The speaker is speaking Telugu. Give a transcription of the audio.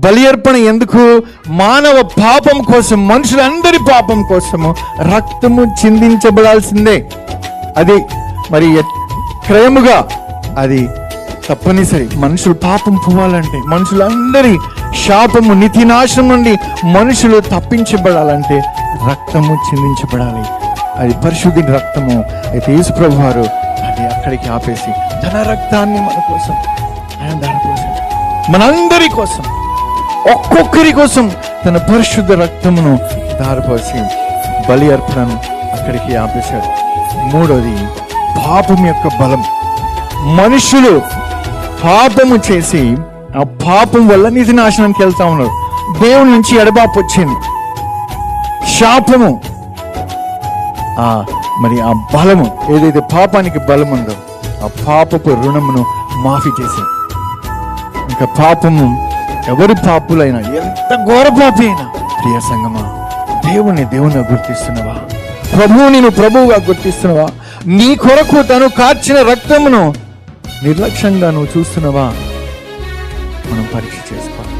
బలి అర్పణ ఎందుకు? మానవ పాపం కోసం, మనుషులందరి పాపం కోసము రక్తము చిందించబడాల్సిందే. అది మరి క్రయముగా అది తప్పనిసరి. మనుషులు పాపం పోవాలంటే, మనుషులందరి శాపము నిత్యనాశనం నుండి మనుషులు తప్పించబడాలంటే రక్తము చిందించబడాలి. అది పరిశుద్ధి రక్తము. అయితే యేసు ప్రభు వారు అది అక్కడికి ఆపేసి తన రక్తాన్ని మన కోసం, ఆయన దానికోసం, మనందరి కోసం, ఒక్కొక్కరి కోసం తన పరిశుద్ధ రక్తమును దారిపోసి బలి అర్పణను అక్కడికి ఆపేశాడు. మూడోది పాపం యొక్క బలం. మనుషులు పాపము చేసి ఆ పాపం వల్ల నిధి నాశనానికి వెళ్తా ఉన్నారు. దేవుని నుంచి ఎడబాపు వచ్చింది, శాపము. మరి ఆ బలము ఏదైతే పాపానికి బలం ఉందో ఆ పాపపు రుణమును మాఫీ చేశాడు. ఇంకా పాపము ఎవరి పాపులైనా, ఎంత ఘోర పాపి అయినా, ప్రియ సంగమా, దేవునిగా గుర్తిస్తున్నావా? ప్రభువుని నువ్వు ప్రభువుగా గుర్తిస్తున్నావా? నీ కొరకు తను కార్చిన రక్తమును నిర్లక్ష్యంగా నువ్వు చూస్తున్నావా? మనం పరీక్ష చేసుకోవాలి.